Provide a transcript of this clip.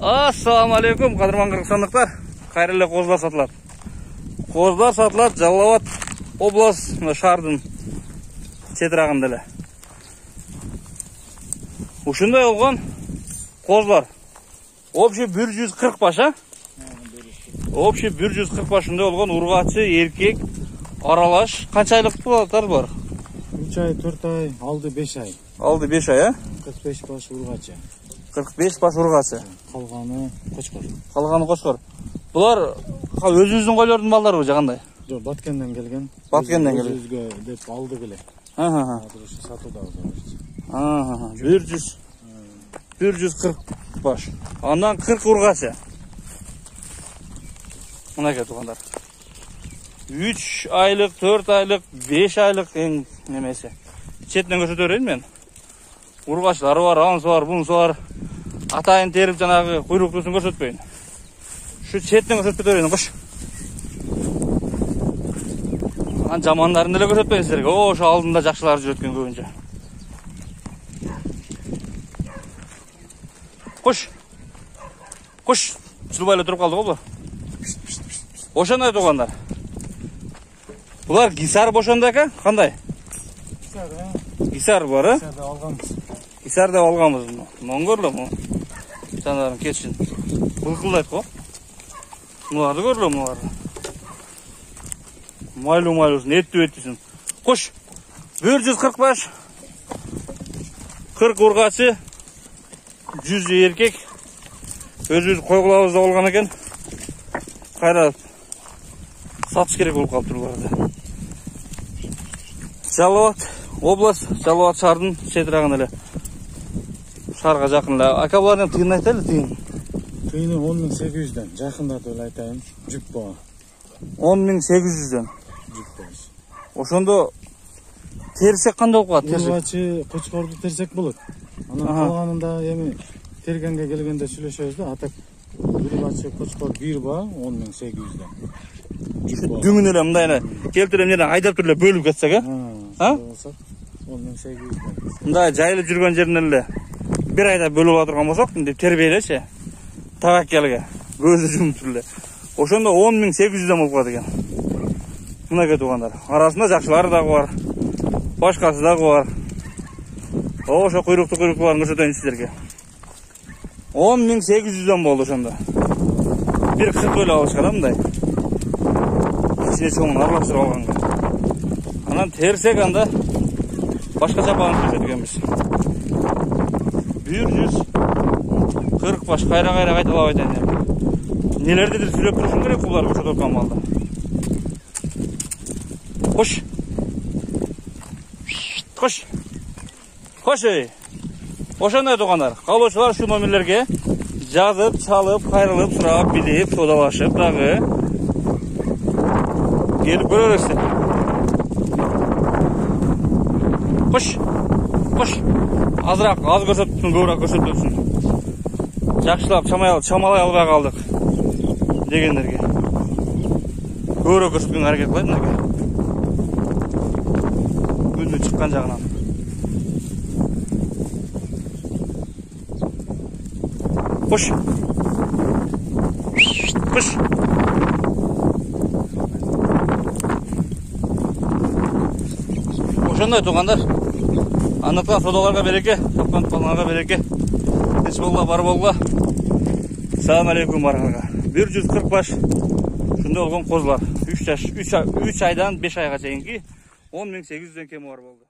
Assalamu алейкум, қадырман қырғызстандықтар. Қайырлы қоздар сатылады. Қоздар сатылады Жалауат облыс шардың четірағында эле. Ушундай болгон қоздар. Общий 140 баш, а? Общий 140 башында болгон ургачы, эркек, аралаш. Канча айлык булаттар бар? 3 ай, 4 ай, алды 5 ай. Алды 5 ай, а? 45 баш ургачы. 45 баш ургачы. Калганы кочкор. Калганы кочкор. Булар өзүбүздүн койлордун балдарыбы же кандай? Жок, Баткенден келген. Баткенден келген. Өзүбүзгө деп алдык эле. Азыр сатуудабыз. 140 баш. Андан 40 ургачы. Мынакей туугандар. 3 айлык, 4 айлык, 5 айлык эң немеси. Четинен көрсөтө берейин мен. Ургачтары бар, анысы бар, бунусу бар. Атайын терип жанагы куйруктуусун көрсөтпөйүн. Şu четинен көрсөтө берейин, кош. Жамандарын эле көрсөтпөйүн силерге. Ошо алдында жакшылар жүрөт экен көбүнчө. Кош. Кош. Жылбай эле туруп калды го бул. Ошондой туугандар. Булар гисар бошондо экен, кандай? Гисар бар, а? Гисарда алганбыз. Гисарда алганбыз. Моңгорло. Жанарын кетсин. Былкылдайт го. Муларды көрүлө, муларды. Майлуу-майлуусун, эттүү-эттүүсүн. Кош. 140 баш. 40 ургачы. 100 эркек. Өзүбүз койгулабызда болгон экен. Кайра сатыш керек болуп калыптыр буларды. Жалауат область, Жалауат шаардын четирагында эле. Шаарга жакын эле. Ака булардын тыйынын айтайлы, тыйын. Тыйыны 10.800'ден. Жакындатып эле айтайын. Жүк баа. 10.800'ден. Жүк баа. Ошондо терсек кандай болуп калат? Ургачы, кочкорду терсек болот. Анан калганында эми тергенге келгенде сүйлөшөбүз да. Атак ургачы, кочкор бир баа 10.800'ден. Дүңүн эле мындай эле келтирип жерден айдап туруп эле бөлүп кетсек, а? 10.800'ден. Мындай жайылып жүргөн жеринен эле бир айда бөлүп ала турган болсок, мынтип тербейлечи. Табаккелге өзү жумтур эле. Ошондо 10.800'ден болуп калат экен. Мынакей туугандар. Арасында жакшылары дагы бар. Башкасы дагы бар. Ошо куйруктууларын көрсөтөйүн силерге. 10.800'ден болду ошондо. Бир кырк эле алышкан, мындай. Кичине чоңун аралаштырып алганга. Анан терсек анда башкача багын көрсөтөт экенбиз. 140 баш кайра кайталап айтайын. Нелердир сүйлөп турушум керек булар ошо турган балда. Кош. Кош. Кош. Ошондой туугандар. Калоочулар ушу номерлерге жазып, чалып, кайрылып, сурап, билип, содалашып дагы келип көрө бересиздер. Кош. Кош. Азыраак, аз көрсөтүпсүн, көбүрөөк көрсөтүпсүн. Жакшылап чамалай албай калдык дегендерге. Көбүрөөк көрсөткөнгө аракет кылайын мынакей. Күндүн чыккан жагынан. Кош. Кош. Ошондой туугандар. Андыктан содаларга береке, тапкан паланга береке. Эч болла бар болла. Салам алейкум барыңарга. 140 баш. Ушундай болгон козлар. 3 айдан 5 айга чейинки 10.800'ден кеми бар болду.